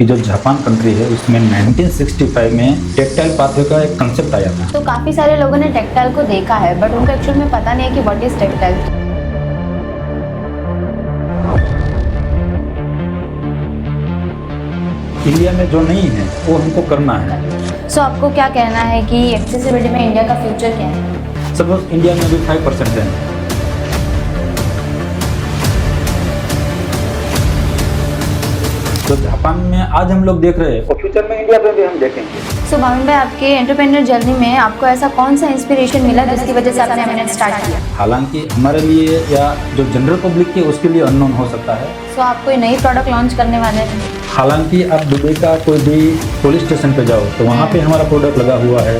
कि जो Japan country है उसमें 1965 में टेक्टाइल पाथवे का एक कंसेप्ट आया था। तो काफ़ी सारे लोगों ने टेक्टाइल को देखा है बट उनको एक्चुअल में पता नहीं है कि व्हाट इज टेक्टाइल। इंडिया में जो नहीं है वो हमको करना है। सो आपको क्या कहना है कि एक्सेसिबिलिटी में इंडिया का फ्यूचर क्या है? सपोज इंडिया में भी 5% है, तो जापान में आज हम लोग देख रहे हैं और फ्यूचर में इंडिया में भी हम देखेंगे। सो भाविन भाई, आपके एंटरप्रेन्योर जर्नी में आपको ऐसा कौन सा इंस्पिरेशन मिला जिसकी वजह से आपने एमिनेट स्टार्ट किया? हालांकि हमारे लिए या जो जनरल पब्लिक है उसके लिए अननोन हो सकता है। सो आप कोई नई प्रोडक्ट लॉन्च करने वाले हैं? हालांकि आप दुबई का कोई भी पुलिस स्टेशन पे जाओ तो वहाँ पे हमारा प्रोडक्ट लगा हुआ है।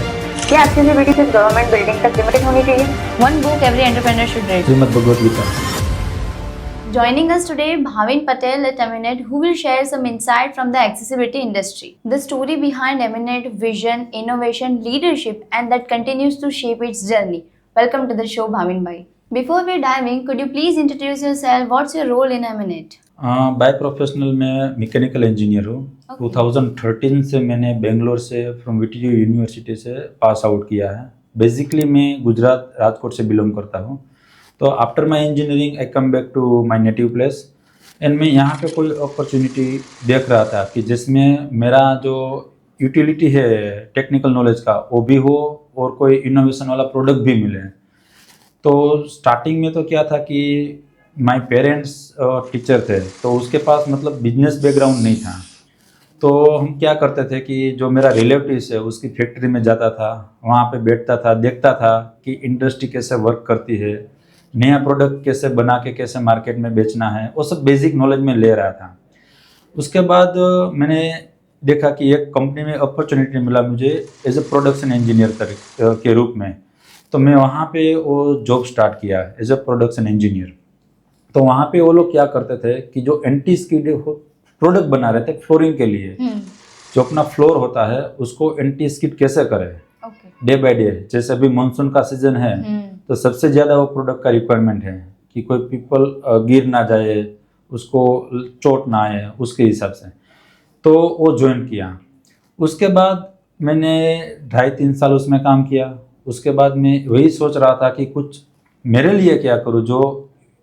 क्या एक्सेसिबिलिटी सिर्फ गवर्नमेंट बिल्डिंग तक लिमिटेड होनी चाहिए? One book every entrepreneur should read. Shrimad Bhagwat Gita. Joining us today, Bhavin Patel at Eminent, who will share some insight from the accessibility industry, the story behind Eminent, vision, innovation, leadership, and that continues to shape its journey. Welcome to the show, Bhavin Bhai. Before we dive in, could you please introduce yourself? What's your role in Eminent? By professional मैं mechanical engineer हूँ। 2013 से मैंने बेंगलोर से from VTU university से pass out किया है। Basically मैं गुजरात राजकोट से बिलोंग करता हूँ। तो after my engineering I come back to my native place and मैं यहाँ पे कोई अपॉर्चुनिटी देख रहा था कि जिसमें मेरा जो यूटिलिटी है टेक्निकल नॉलेज का वो भी हो और कोई इनोवेशन वाला प्रोडक्ट भी मिले। तो स्टार्टिंग में तो क्या था कि माय पेरेंट्स टीचर थे तो उसके पास मतलब बिजनेस बैकग्राउंड नहीं था। तो हम क्या करते थे कि जो मेरा रिलेटिव्स है उसकी फैक्ट्री में जाता था, वहाँ पे बैठता था, देखता था कि इंडस्ट्री कैसे वर्क करती है, नया प्रोडक्ट कैसे बना के कैसे मार्केट में बेचना है, वो सब बेसिक नॉलेज में ले रहा था। उसके बाद मैंने देखा कि एक कंपनी में अपॉर्चुनिटी मिला मुझे एज ए प्रोडक्शन इंजीनियर के रूप में। तो मैं वहाँ पे वो जॉब स्टार्ट किया एज ए प्रोडक्शन इंजीनियर। तो वहाँ पे वो लोग क्या करते थे कि जो एंटी स्किड प्रोडक्ट बना रहे थे फ्लोरिंग के लिए, जो अपना फ्लोर होता है उसको एंटी स्किड कैसे करें डे बाय डे। जैसे अभी मानसून का सीजन है तो सबसे ज़्यादा वो प्रोडक्ट का रिक्वायरमेंट है कि कोई पीपल गिर ना जाए, उसको चोट ना आए, उसके हिसाब से। तो वो ज्वाइन किया। उसके बाद मैंने 2.5-3 साल उसमें काम किया। उसके बाद मैं वही सोच रहा था कि कुछ मेरे लिए क्या करूँ जो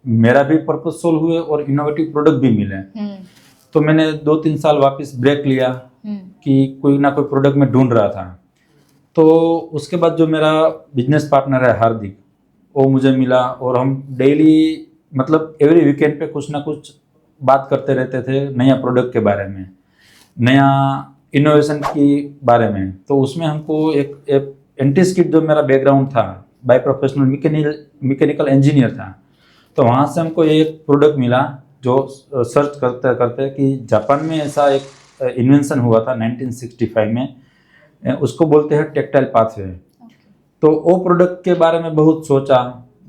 मेरा भी पर्पस सोल्व हुए और इनोवेटिव प्रोडक्ट भी मिले। तो मैंने 2-3 साल वापस ब्रेक लिया कि कोई ना कोई प्रोडक्ट मैं ढूंढ रहा था। तो उसके बाद जो मेरा बिजनेस पार्टनर है हार्दिक, वो मुझे मिला और हम डेली मतलब एवरी वीकेंड पे कुछ ना कुछ बात करते रहते थे नया प्रोडक्ट के बारे में, नया इनोवेशन के बारे में। तो उसमें हमको एक एंटी स्किड जो मेरा बैकग्राउंड था, बाय प्रोफेशनल मैकेनिकल इंजीनियर था, तो वहाँ से हमको एक प्रोडक्ट मिला जो सर्च करते करते कि जापान में ऐसा एक इन्वेंशन हुआ था 1965 में, उसको बोलते हैं टेक्टाइल पाथवे। तो वो प्रोडक्ट के बारे में बहुत सोचा,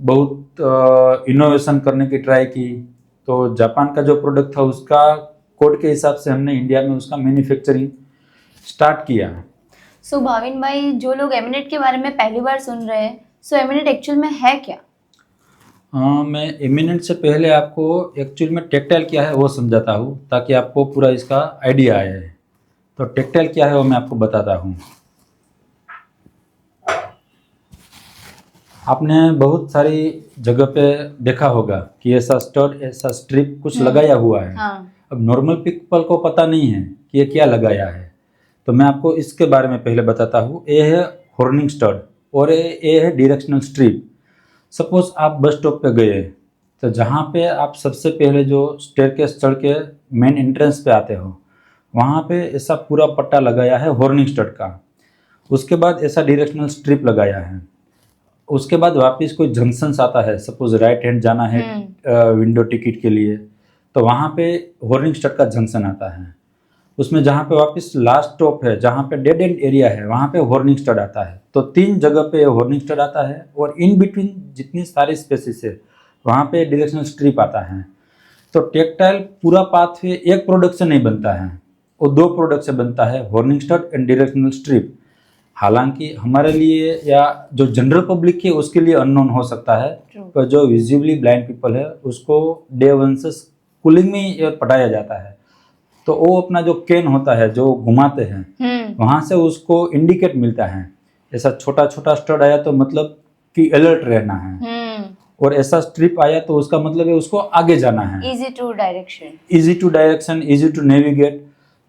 बहुत इनोवेशन करने की ट्राई की। तो जापान का जो प्रोडक्ट था उसका कोड के हिसाब से हमने इंडिया में उसका मैन्युफैक्चरिंग स्टार्ट किया। सो भाविन भाई, जो लोग एमिनेट के बारे में पहली बार सुन रहे हैं, सो एमिनेट एक्चुअल में है क्या? मैं एमिनेंट से पहले आपको एक्चुअल में टेक्टाइल क्या है वो समझाता हूँ ताकि आपको पूरा इसका आइडिया आए। तो टेक्टाइल क्या है वो मैं आपको बताता हूँ। आपने बहुत सारी जगह पे देखा होगा कि ऐसा स्टड, ऐसा स्ट्रिप कुछ लगाया हुआ है। अब नॉर्मल पीपल को पता नहीं है कि ये क्या लगाया है, तो मैं आपको इसके बारे में पहले बताता हूँ। ये है हॉर्निंग स्टड और ये है डायरेक्शनल स्ट्रिप। सपोज आप बस स्टॉप पे गए तो जहाँ पे आप सबसे पहले जो स्टेयरकेस चढ़ के मेन एंट्रेंस पे आते हो वहाँ पे ऐसा पूरा पट्टा लगाया है हॉर्निंग स्टड का। उसके बाद ऐसा डायरेक्शनल स्ट्रिप लगाया है। उसके बाद वापस कोई जंक्शंस आता है, सपोज राइट हैंड जाना है विंडो टिकट के लिए, तो वहाँ पे हॉर्निंग स्टड का जंक्शन आता है। उसमें जहाँ पे वापस लास्ट स्टॉप है, जहाँ पे डेड एंड एरिया है, वहाँ पे हॉर्निंग स्टड आता है। तो 3 जगह पे हॉर्निंग स्टड आता है और इन बिटवीन जितनी सारी स्पेसिस है वहाँ पे डायरेक्शनल स्ट्रिप आता है। तो टेक्टाइल पूरा पाथवे एक प्रोडक्ट से नहीं बनता है, वो 2 प्रोडक्ट से बनता है, horning stud and directional strip. हालांकि हमारे लिए या जो जनरल पब्लिक है उसके लिए अननोन हो सकता है, पर जो विजिबली ब्लाइंड पीपल है उसको डे 1 से स्कूलिंग में ही पढ़ाया जाता है। तो वो अपना जो केन होता है जो घुमाते हैं वहाँ से उसको इंडिकेट मिलता है। ऐसा छोटा छोटा स्टड आया तो मतलब कि अलर्ट रहना है, और ऐसा स्ट्रिप आया तो उसका मतलब है उसको आगे जाना है। Easy to direction, easy to navigate.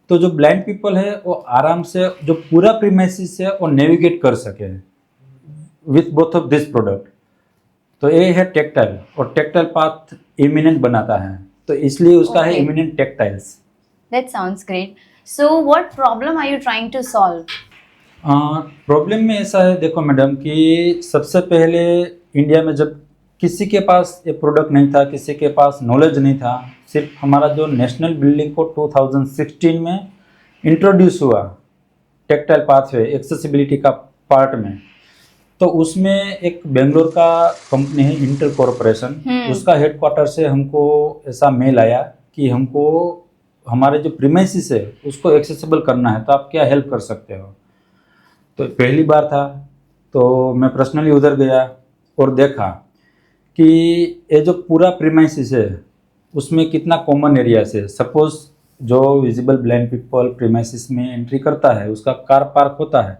तो जो ब्लाइंड पीपल है वो आराम से जो पूरा प्रीमाइसिस है वो नेविगेट कर सके with both of this product. तो ये है टेक्टाइल, और टेक्टाइल पाथ इमिनेंट बनाता है, तो इसलिए उसका है Okay. Eminent tactiles. That sounds great. So what problem are you trying to solve? Problem में ऐसा है, देखो मैडम, कि सबसे पहले इंडिया में जब किसी के पास ये प्रोडक्ट नहीं था, किसी के पास नॉलेज नहीं था, सिर्फ हमारा जो नेशनल बिल्डिंग को 2016 में इंट्रोड्यूस हुआ टेक्टाइल पाथवे एक्सेसिबिलिटी का पार्ट में, तो उसमें एक बेंगलोर का कंपनी है इंटर कॉरपोरेशन, उसका हेडक्वार्टर से हमको ऐसा मेल आया कि हमको हमारे जो प्रीमाइसिस है उसको एक्सेसिबल करना है, तो आप क्या हेल्प कर सकते हो। तो पहली बार था तो मैं पर्सनली उधर गया और देखा कि ये जो पूरा प्रीमाइसिस है उसमें कितना कॉमन एरियाज है। सपोज जो विजिबल ब्लाइंड पीपल प्रीमाइसिस में एंट्री करता है, उसका कार पार्क होता है,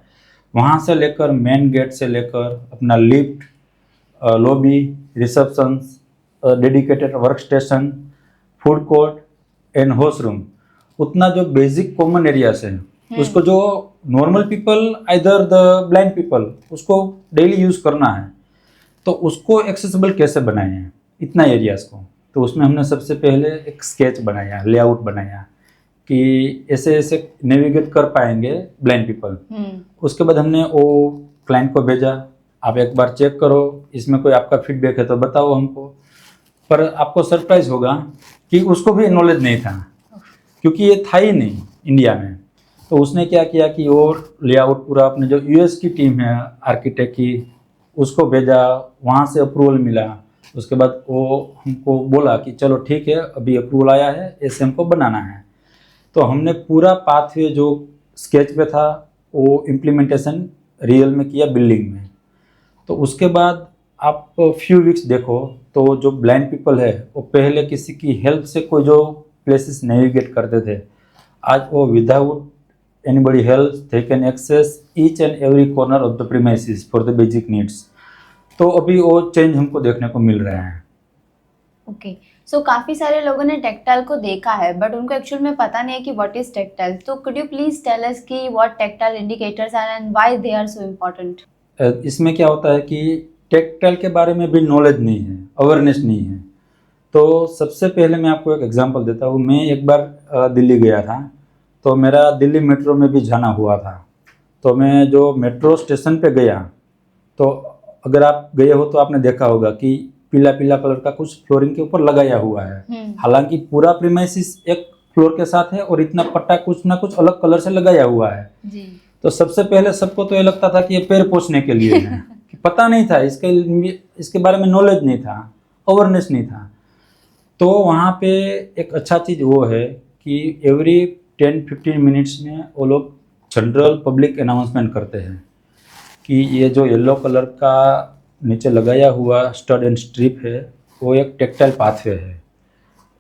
वहाँ से लेकर मेन गेट से लेकर अपना lift, lobby, reception, dedicated work station, food court and washroom, उतना जो बेसिक कॉमन एरियाज है उसको जो normal people either the blind people उसको डेली यूज़ करना है, तो उसको एक्सेसिबल कैसे बनाए हैं इतना एरियाज को। तो उसमें हमने सबसे पहले एक स्केच बनाया, लेआउट बनाया कि ऐसे ऐसे नेविगेट कर पाएंगे ब्लाइंड पीपल। उसके बाद हमने वो क्लाइंट को भेजा, आप एक बार चेक करो, इसमें कोई आपका फीडबैक है तो बताओ हमको। पर आपको सरप्राइज होगा कि उसको भी नॉलेज नहीं था, क्योंकि ये था ही नहीं इंडिया में। तो उसने क्या किया कि और लेआउट पूरा अपने जो यूएस की टीम है आर्किटेक्ट की उसको भेजा, वहाँ से अप्रूवल मिला। उसके बाद वो हमको बोला कि चलो ठीक है, अभी अप्रूवल आया है, ऐसे हमको बनाना है। तो हमने पूरा पाथवे जो स्केच पे था वो इम्प्लीमेंटेशन रियल में किया बिल्डिंग में। तो उसके बाद आप फ्यू वीक्स देखो तो जो ब्लाइंड पीपल है वो पहले किसी की हेल्प से कोई जो प्लेसेस नेविगेट करते थे, आज वो without anybody help they can access each and every corner of the premises for the basic needs। तो अभी वो चेंज हमको देखने को मिल रहा है। ओके, सो काफी सारे लोगों ने टेक्टाइल को देखा है बट उनको एक्चुअल में पता नहीं है कि व्हाट इज टेक्टाइल। तो could you please tell us कि what tactile indicators are and why they are so important. इसमें क्या होता है कि टेक्टाइल के बारे में भी नॉलेज नहीं है, अवेयरनेस नहीं है। तो सबसे पहले मैं आपको एक एग्जांपल देता हूँ। मैं एक बार दिल्ली गया था, तो मेरा दिल्ली मेट्रो में भी जाना हुआ था। तो मैं जो मेट्रो स्टेशन पे गया, तो अगर आप गए हो तो आपने देखा होगा कि पीला पीला कलर का कुछ फ्लोरिंग के ऊपर लगाया हुआ है। हालांकि पूरा प्रीमाइसिस एक फ्लोर के साथ है और इतना पट्टा कुछ ना कुछ अलग कलर से लगाया हुआ है जी। तो सबसे पहले सबको तो ये लगता था कि ये पैर पोंछने के लिए है कि पता नहीं था, इसके बारे में नॉलेज नहीं था, अवेयरनेस नहीं था। तो वहाँ पे एक अच्छा चीज़ वो है कि एवरी 10-15 मिनट्स में वो लोग जनरल पब्लिक अनाउंसमेंट करते हैं कि ये जो येलो कलर का नीचे लगाया हुआ स्टड एंड स्ट्रिप है वो एक टेक्टाइल पाथवे है,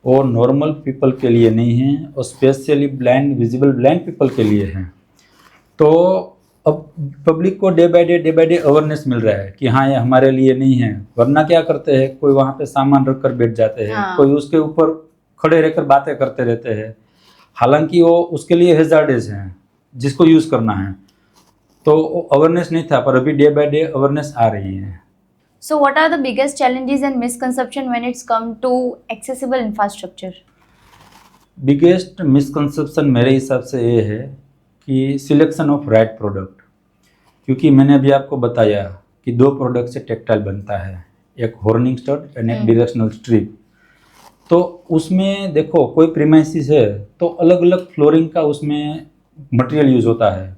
वो नॉर्मल पीपल के लिए नहीं है, और specially blind visible blind people के लिए है। तो अब पब्लिक को डे बाय डे अवेयरनेस मिल रहा है कि हाँ ये हमारे लिए नहीं है। वरना क्या करते हैं, कोई वहाँ पे सामान रख कर बैठ जाते हैं, कोई उसके ऊपर खड़े रहकर बातें करते रहते हैं, हालांकि वो उसके लिए हैजार्डस हैं जिसको यूज़ करना है। तो अवेयरनेस नहीं था, पर अभी डे बाय डे अवेयरनेस आ रही है। So what are the biggest challenges and misconception when it's come to accessible infrastructure? Biggest misconception मेरे हिसाब से ये है कि सिलेक्शन ऑफ राइट प्रोडक्ट। क्योंकि मैंने अभी आपको बताया कि 2 प्रोडक्ट से टेक्टाइल बनता है, एक हॉर्निंग स्टड एंड एक डायरेक्शनल स्ट्रिप। तो उसमें देखो कोई प्रीमाइसिस है तो अलग अलग फ्लोरिंग का उसमें मटेरियल यूज़ होता है,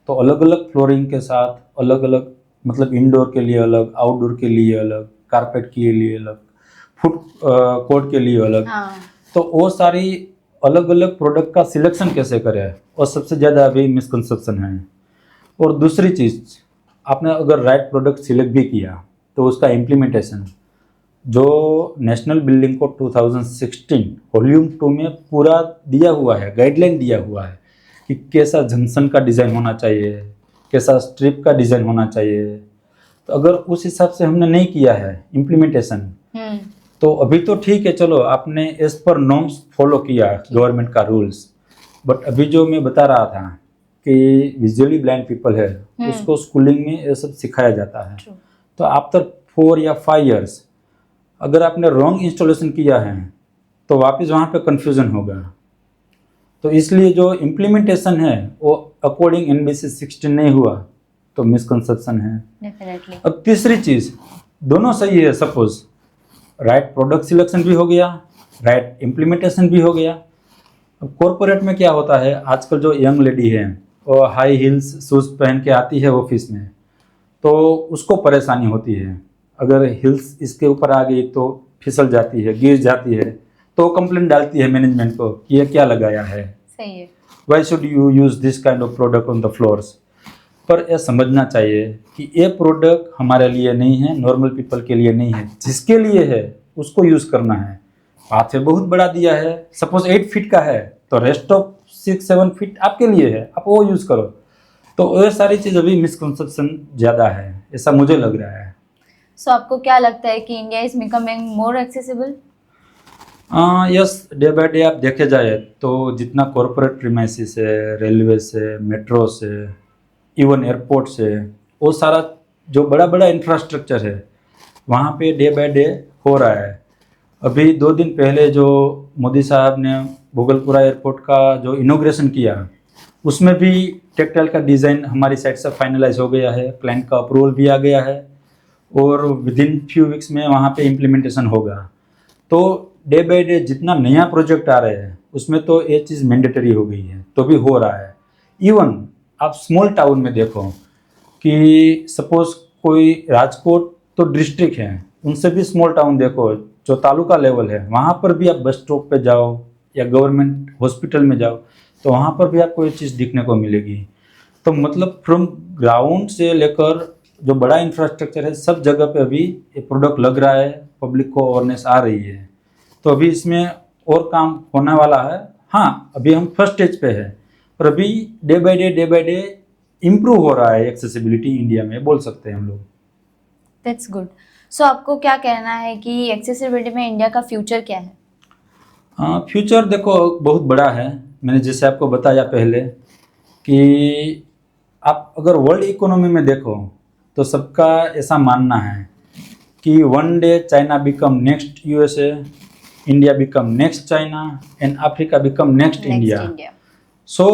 तो अलग अलग फ्लोरिंग के साथ अलग अलग, मतलब इंडोर के लिए अलग, आउटडोर के लिए अलग, कारपेट के लिए अलग, फुट कोर्ट के लिए अलग। तो वो सारी अलग अलग प्रोडक्ट का सिलेक्शन कैसे करें, और सबसे ज़्यादा अभी मिसकंसेप्शन है। और दूसरी चीज़, आपने अगर राइट प्रोडक्ट सिलेक्ट भी किया तो उसका इम्प्लीमेंटेशन, जो नेशनल बिल्डिंग को 2016 वॉल्यूम 2 में पूरा दिया हुआ है, गाइडलाइन दिया हुआ है कि कैसा जंक्शन का डिज़ाइन होना चाहिए, कैसा स्ट्रिप का डिज़ाइन होना चाहिए। तो अगर उस हिसाब से हमने नहीं किया है इम्प्लीमेंटेशन, तो अभी तो ठीक है, चलो आपने एज पर नॉर्म्स फॉलो किया गवर्नमेंट का रूल्स, बट अभी जो मैं बता रहा था कि विजुअली ब्लाइंड पीपल है, उसको स्कूलिंग में ये सब सिखाया जाता है। तो आफ्टर 4 या 5 इयर्स अगर आपने रॉन्ग इंस्टॉलेशन किया है तो वापस वहाँ पे कंफ्यूजन होगा। तो इसलिए जो इम्प्लीमेंटेशन है वो अकॉर्डिंग NBC 16 नहीं हुआ तो मिसकंसेप्शन है। डेफिनेटली। अब तीसरी चीज़, दोनों सही है, सपोज राइट प्रोडक्ट सिलेक्शन भी हो गया, राइट इम्प्लीमेंटेशन भी हो गया। अब कॉरपोरेट में क्या होता है, आजकल जो यंग लेडी है वो हाई हील्स शूज़ पहन के आती है ऑफिस में, तो उसको परेशानी होती है। अगर हिल्स इसके ऊपर आ गई तो फिसल जाती है, गिर जाती है, तो कंप्लेंट डालती है मैनेजमेंट को कि ये क्या लगाया है, सही है। Why should you use this kind of product on the floors. पर यह समझना चाहिए कि ये प्रोडक्ट हमारे लिए नहीं है, नॉर्मल पीपल के लिए नहीं है, जिसके लिए है उसको यूज़ करना है। पाथवे बहुत बड़ा दिया है, सपोज 8 फीट का है तो रेस्ट ऑफ 6-7 फीट आपके लिए है, आप वो यूज़ करो। तो ये सारी चीज़ अभी मिसकंसेप्शन ज़्यादा है, ऐसा मुझे लग रहा है। सो आपको क्या लगता है कि India is becoming more accessible? Yes, day by day आप देखे जाए तो जितना कॉरपोरेट प्रीमाइसिस है, रेलवे से, मेट्रो से, इवन एयरपोर्ट से, वो सारा जो बड़ा बड़ा इंफ्रास्ट्रक्चर है वहाँ पे डे बाय डे हो रहा है। अभी 2 दिन पहले जो मोदी साहब ने भोगलपुरा एयरपोर्ट का जो इनॉग्रेशन किया, उसमें भी टेक्टाइल का डिज़ाइन हमारी साइड से फाइनलाइज हो गया है, क्लाइंट का अप्रूवल भी आ गया है और विद इन फ्यू वीक्स में वहाँ पे इम्प्लीमेंटेशन होगा। तो डे बाय डे जितना नया प्रोजेक्ट आ रहे हैं उसमें तो ये चीज़ मैंडेटरी हो गई है, तो भी हो रहा है। इवन आप स्मॉल टाउन में देखो कि सपोज कोई राजकोट तो डिस्ट्रिक्ट है, उनसे भी स्मॉल टाउन देखो जो तालुका लेवल है, वहाँ पर भी आप बस स्टॉप पे जाओ या गवर्नमेंट हॉस्पिटल में जाओ तो वहाँ पर भी आपको ये चीज़ दिखने को मिलेगी। तो मतलब फ्रॉम ग्राउंड से लेकर जो बड़ा इंफ्रास्ट्रक्चर है सब जगह पे अभी ये प्रोडक्ट लग रहा है, पब्लिक को अवेयरनेस आ रही है। तो अभी इसमें और काम होने वाला है। हाँ, अभी हम फर्स्ट स्टेज पे है, पर अभी डे बाय डे इम्प्रूव हो रहा है एक्सेसिबिलिटी इंडिया में, बोल सकते हैं हम लोग। That's good. सो आपको क्या कहना है कि एक्सेसिबिलिटी में इंडिया का फ्यूचर क्या है? फ्यूचर देखो बहुत बड़ा है। मैंने जैसे आपको बताया पहले कि आप अगर वर्ल्ड इकोनॉमी में देखो तो सबका ऐसा मानना है कि one day China become next USA, India become next China and Africa become next India. So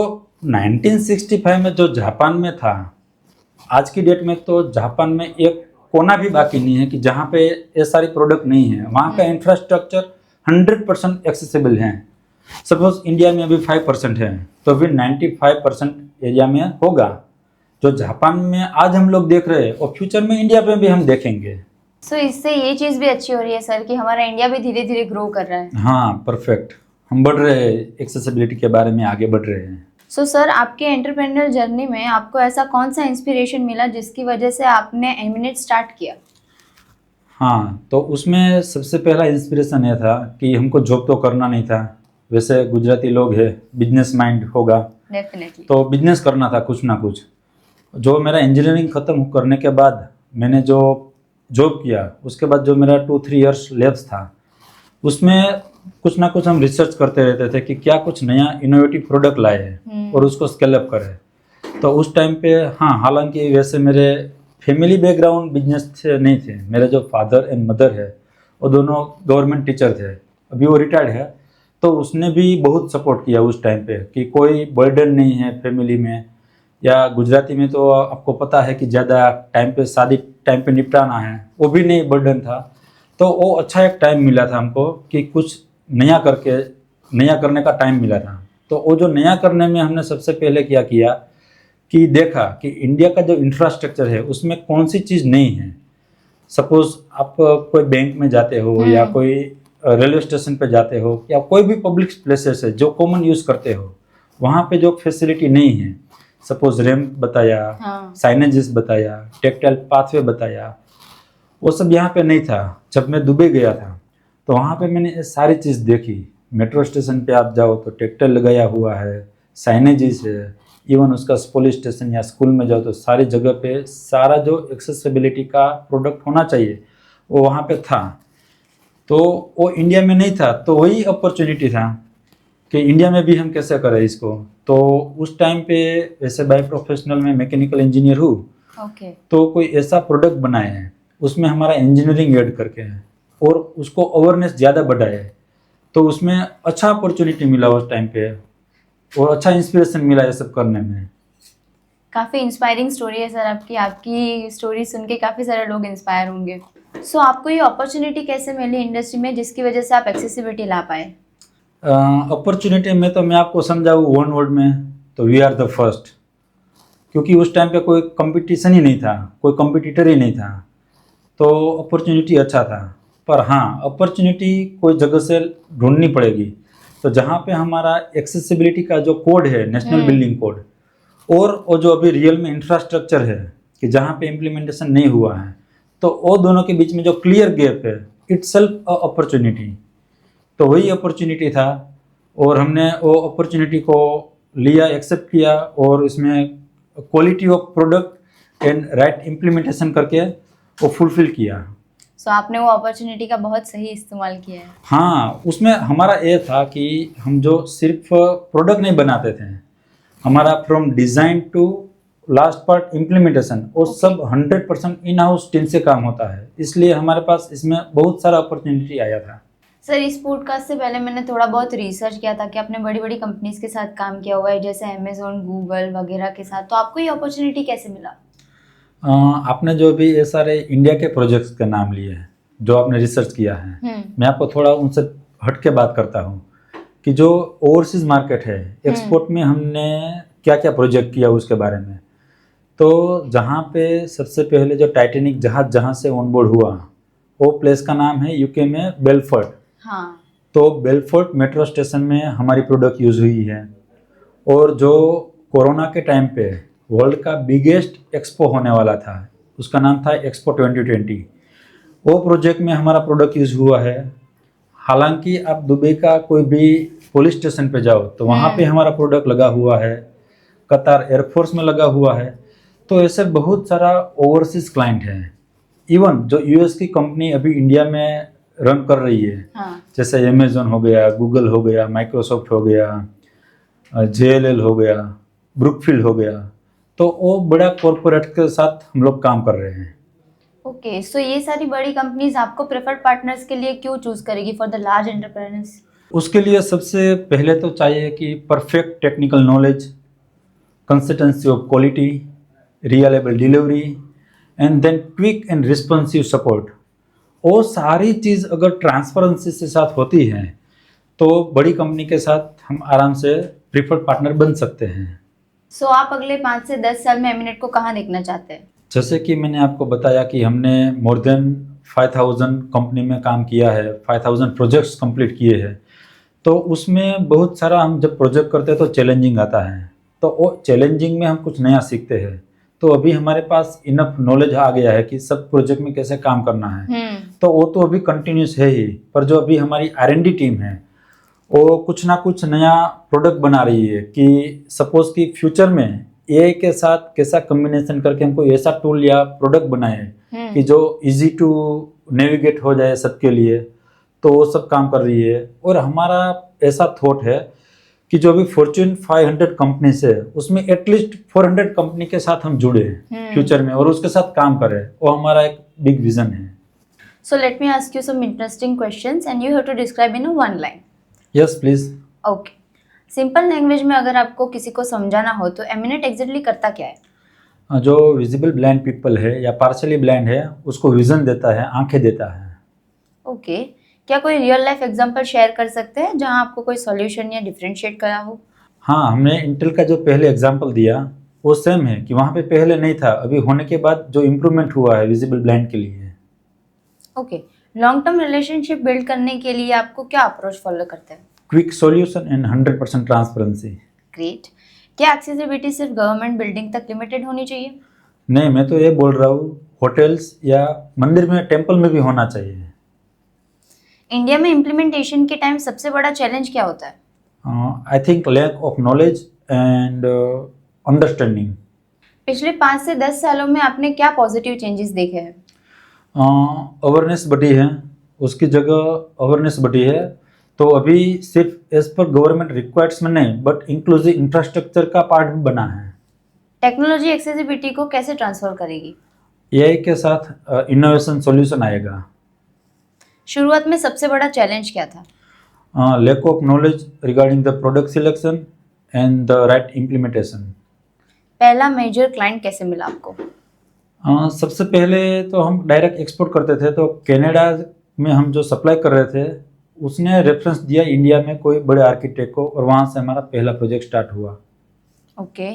1965 में जो जापान में था, आज की डेट में तो जापान में एक कोना भी बाकी नहीं है कि जहाँ पे ये सारी प्रोडक्ट नहीं है। वहाँ का इंफ्रास्ट्रक्चर 100% एक्सेसिबल है। सपोज इंडिया में अभी 5% है तो अभी 95% एरिया में होगा। जो जापान में आज हम लोग देख रहे हैं और फ्यूचर में इंडिया में भी हम देखेंगे। सो इससे ये चीज़ भी अच्छी हो रही है सर कि हमारा इंडिया भी धीरे धीरे ग्रो कर रहा है। हाँ, परफेक्ट, हम बढ़ रहे हैं, एक्सेसिबिलिटी के बारे में आगे बढ़ रहे हैं। सो सर, आपके एंटरप्रेन्योर जर्नी में आपको ऐसा कौन सा इंस्पिरेशन मिला जिसकी वजह से आपने एमिनेट स्टार्ट किया? हाँ, तो उसमें सबसे पहला इंस्पिरेशन यह था कि हमको जॉब तो करना नहीं था। वैसे गुजराती लोग हैं, बिजनेस माइंड होगा, डेफिनेटली। तो बिजनेस करना था कुछ ना कुछ। जो मेरा इंजीनियरिंग ख़त्म करने के बाद मैंने जो जॉब किया, उसके बाद जो मेरा 2-3 इयर्स लैब्स था, उसमें कुछ ना कुछ हम रिसर्च करते रहते थे कि क्या कुछ नया इनोवेटिव प्रोडक्ट लाए और उसको स्केल अप करें। तो उस टाइम पे हाँ, हालांकि वैसे मेरे फैमिली बैकग्राउंड बिजनेस से नहीं थे। मेरे जो फादर एंड मदर है वो दोनों गवर्नमेंट टीचर थे, अभी वो रिटायर्ड है। तो उसने भी बहुत सपोर्ट किया उस टाइम पे कि कोई बर्डन नहीं है फैमिली में, या गुजराती में तो आपको पता है कि ज़्यादा टाइम पे शादी टाइम पे निपटाना है, वो भी नहीं बर्डन था। तो वो अच्छा एक टाइम मिला था हमको कि कुछ नया करने का टाइम मिला था। तो वो जो नया करने में हमने सबसे पहले क्या किया कि देखा कि इंडिया का जो इंफ्रास्ट्रक्चर है उसमें कौन सी चीज़ नहीं है। सपोज आप कोई बैंक में जाते हो या कोई रेलवे स्टेशन पे जाते हो या कोई भी पब्लिक प्लेसेस है जो कॉमन यूज़ करते हो, वहाँ पे जो फैसिलिटी नहीं है, सपोज रैम्प बताया, साइनेजेस बताया, टेक्टाइल पाथवे बताया, वो सब यहाँ पे नहीं था। जब मैं दुबई गया था तो वहाँ पे मैंने ये सारी चीज़ देखी। मेट्रो स्टेशन पे आप जाओ तो ट्रैक्टर लगाया हुआ है, साइनेजेस है, इवन उसका पुलिस स्टेशन या स्कूल में जाओ तो सारी जगह पे सारा जो एक्सेसिबिलिटी का प्रोडक्ट होना चाहिए वो वहाँ पे था। तो वो इंडिया में नहीं था, तो वही अपॉर्चुनिटी था कि इंडिया में भी हम कैसे करें इसको। तो उस टाइम पे वैसे बाय प्रोफेशनल में मैकेनिकल इंजीनियर हूँ, ओके तो कोई ऐसा प्रोडक्ट बनाए हैं उसमें हमारा इंजीनियरिंग ऐड करके है और उसको अवेयरनेस ज़्यादा बढ़ाए, तो उसमें अच्छा अपॉर्चुनिटी मिला उस टाइम पे और अच्छा इंस्पिरेशन मिला ये सब करने में। काफ़ी इंस्पायरिंग स्टोरी है सर आपकी स्टोरी सुन के काफ़ी सारे लोग इंस्पायर होंगे। सो आपको ये अपॉर्चुनिटी कैसे मिली इंडस्ट्री में जिसकी वजह से आप एक्सेसिबिलिटी ला पाए? अपॉर्चुनिटी में तो मैं आपको समझाऊँ वन वर्ड में तो वी आर द फर्स्ट, क्योंकि उस टाइम पे कोई कंपटीशन ही नहीं था, कोई कंपटीटर ही नहीं था, तो अपॉर्चुनिटी अच्छा था। पर हाँ, अपॉर्चुनिटी कोई जगह से ढूंढनी पड़ेगी। तो जहाँ पे हमारा एक्सेसिबिलिटी का जो कोड है, नेशनल बिल्डिंग कोड, और वो जो अभी रियल में इंफ्रास्ट्रक्चर है कि जहाँ पे इम्प्लीमेंटेशन नहीं हुआ है, तो वो दोनों के बीच में जो क्लियर गैप है, इट्सेल्फ अ अपॉर्चुनिटी। तो वही अपॉर्चुनिटी था और हमने वो अपॉर्चुनिटी को लिया, एक्सेप्ट किया और इसमें quality of product and right implementation करके वो फुलफिल किया। सो आपने वो अपॉर्चुनिटी का बहुत सही इस्तेमाल किया है। हाँ, उसमें हमारा ये था कि हम जो सिर्फ प्रोडक्ट नहीं बनाते थे, हमारा from design to last part implementation वो सब 100% इन हाउस टीम से काम होता है, इसलिए हमारे पास इसमें बहुत सारा अपॉर्चुनिटी आया था। सर इस पॉडकास्ट से पहले मैंने थोड़ा बहुत रिसर्च किया था कि आपने बड़ी बड़ी कंपनीज के साथ काम किया हुआ है जैसे अमेजोन, गूगल वगैरह के साथ, तो आपको ये अपॉर्चुनिटी कैसे मिला? आपने जो भी ये सारे इंडिया के प्रोजेक्ट्स के नाम लिए हैं जो आपने रिसर्च किया है, मैं आपको थोड़ा उनसे हट के बात करता हूँ कि जो ओवरसीज मार्केट है, एक्सपोर्ट में हमने क्या क्या प्रोजेक्ट किया उसके बारे में। तो जहाँ पे सबसे पहले जो टाइटैनिक जहाज जहाँ से ऑनबोर्ड हुआ वो प्लेस का नाम है यूके में बेलफोर्ट। हाँ तो बेलफोर्ट मेट्रो स्टेशन में हमारी प्रोडक्ट यूज़ हुई है। और जो कोरोना के टाइम पे वर्ल्ड का बिगेस्ट एक्सपो होने वाला था, उसका नाम था एक्सपो 2020, वो प्रोजेक्ट में हमारा प्रोडक्ट यूज़ हुआ है। हालांकि आप दुबई का कोई भी पुलिस स्टेशन पे जाओ तो वहाँ पे हमारा प्रोडक्ट लगा हुआ है, कतार एयरफोर्स में लगा हुआ है। तो ऐसे बहुत सारा ओवरसीज क्लाइंट है। इवन जो यूएस की कंपनी अभी इंडिया में रन कर रही है, हाँ जैसे अमेजोन हो गया, गूगल हो गया, माइक्रोसॉफ्ट हो गया, JLL हो गया, ब्रुकफील्ड हो गया, तो वो बड़ा कॉरपोरेट के साथ हम लोग काम कर रहे हैं। ओके। सो ये सारी बड़ी कंपनीज आपको प्रेफर्ड पार्टनर्स के लिए क्यों चूज करेगी फॉर द लार्ज एंटरप्रेन्योर्स? उसके लिए सबसे पहले तो चाहिए कि perfect technical knowledge, consistency of quality, reliable delivery and then quick and responsive support. वो सारी चीज़ अगर ट्रांसपेरेंसी के साथ होती है तो बड़ी कंपनी के साथ हम आराम से प्रीफर्ड पार्टनर बन सकते हैं। सो आप अगले 5 से 10 साल में एमिनेट को कहाँ देखना चाहते हैं? जैसे कि मैंने आपको बताया कि हमने मोर देन 5000 कंपनी में काम किया है, 5000 प्रोजेक्ट्स कंप्लीट किए हैं। तो उसमें बहुत सारा हम जब प्रोजेक्ट करते हैं तो चैलेंजिंग आता है, तो वो चैलेंजिंग में हम कुछ नया सीखते हैं। तो अभी हमारे पास इनफ नॉलेज आ गया है कि सब प्रोजेक्ट में कैसे काम करना है, तो वो तो अभी कंटिन्यूस है ही। पर जो अभी हमारी R&D टीम है वो कुछ ना कुछ नया प्रोडक्ट बना रही है कि सपोज कि फ्यूचर में AI के साथ कैसा कम्बिनेशन करके हमको ऐसा टूल या प्रोडक्ट बनाए कि जो इजी टू नेविगेट हो जाए सबके लिए, तो वो सब काम कर रही है। और हमारा ऐसा थॉट है कि जो भी फॉर्च्यून 500 कंपनी है उसमें एटलीस्ट 400 कंपनी के साथ हम जुड़े फ्यूचर में और उसके साथ काम करें, वो हमारा एक बिग विजन है। So let me ask you some interesting questions and you have to describe in one line. Yes please. Okay. Simple language में अगर आपको किसी को समझाना हो तो एमिनेट एग्जैक्टली करता क्या है? जो विजिबल ब्लाइंड पीपल है या पार्शली ब्लाइंड है उसको विजन देता है, आंखें देता है। ओके। क्या कोई रियल लाइफ एग्जांपल शेयर कर सकते हैं जहां आपको कोई सॉल्यूशन या डिफरेंशिएट करा हो? हाँ, हमने इंटेल का जो पहले एग्जांपल दिया वो सेम है कि वहाँ पे पहले नहीं था, अभी होने के बाद जो इम्प्रूवमेंट हुआ है विजिबल ब्लाइंड के लिए। Okay. Long term relationship build करने के लिए आपको क्या अप्रोच फॉलो करते हैं? Quick solution and 100% transparency. Great. क्या एक्सेसिबिलिटी सिर्फ गवर्नमेंट बिल्डिंग तक लिमिटेड होनी चाहिए? नहीं, मैं तो ये बोल रहा हूँ होटल्स या मंदिर में, टेम्पल में भी होना चाहिए। इंडिया में इम्प्लीमेंटेशन के टाइम सबसे बड़ा चैलेंज क्या होता है? I think lack of knowledge and understanding. पिछले 5 से 10 सालों में आपने क्या पॉजिटिव चेंजेस देखे हैं? अवेयरनेस बढ़ी है, उसकी जगह अवेयरनेस बढ़ी है, तो अभी सिर्फ एज पर गवर्नमेंट रिक्वायर्ड्स में नहीं बट इंक्लूसिव इंफ्रास्ट्रक्चर का पार्ट भी बना है। टेक्नोलॉजी एक्सेसिबिलिटी को कैसे ट्रांसफर करेगी? एआई के साथ इनोवेशन सॉल्यूशन आएगा। शुरुआत में सबसे बड़ा चैलेंज क्या था? Lack of knowledge regarding the product selection and the right implementation. पहला मेजर क्लाइंट कैसे मिला आपको? सबसे पहले तो हम डायरेक्ट एक्सपोर्ट करते थे, तो कनाडा में हम जो सप्लाई कर रहे थे उसने रेफरेंस दिया इंडिया में कोई बड़े आर्किटेक्ट को, और वहाँ से हमारा पहला प्रोजेक्ट स्टार्ट हुआ। ओके,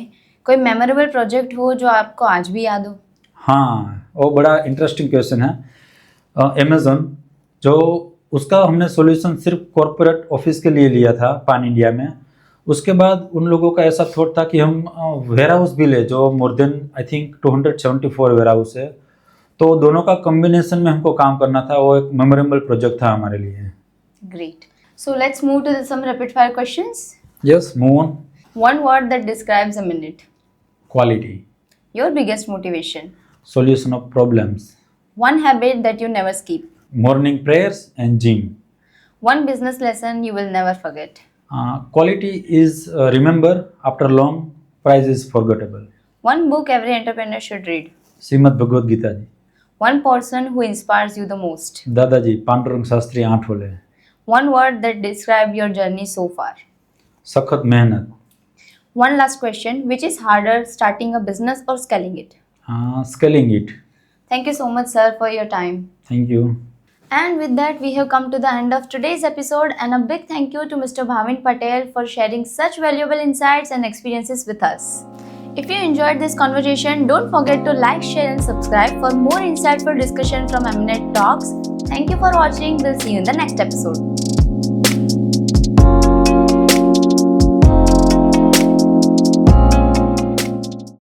कोई मेमोरेबल प्रोजेक्ट हो जो आपको आज भी याद हो? हाँ, वो बड़ा इंटरेस्टिंग क्वेश्चन है। अमेज़न, जो उसका हमने सॉल्यूशन सिर्फ कॉरपोरेट ऑफिस के लिए लिया था पान इंडिया में। उसके बाद उन लोगों का ऐसा थॉट था कि हम वेयर हाउस भी ले, जो more than I think 274 warehouse है, तो दोनों का कॉम्बिनेशन में हमको काम करना था। वो एक मेमोरेबल प्रोजेक्ट था हमारे लिए। Great, so let's move to some rapid fire questions. Yes, move on. One word that describes a minute. Quality. Your biggest motivation. Solution of problems। One habit that you never skip. Morning prayers and gym। One business lesson you will never forget. Quality is remember after long, price is forgettable। One book every entrepreneur should read. Shrimad Bhagavad Gita ji. One person who inspires you the most. दादाजी Pandurang Shastri Athawale. One word that describes your journey so far. सखत मेहनत। One last question, which is harder, starting a business or scaling it? Scaling it। Thank you so much, sir, for your time. Thank you। And with that, we have come to the end of today's episode, and a big thank you to Mr. Bhavin Patel for sharing such valuable insights and experiences with us. If you enjoyed this conversation, don't forget to like, share and subscribe for more insightful discussion from Eminent Talks. Thank you for watching. We'll see you in the next episode.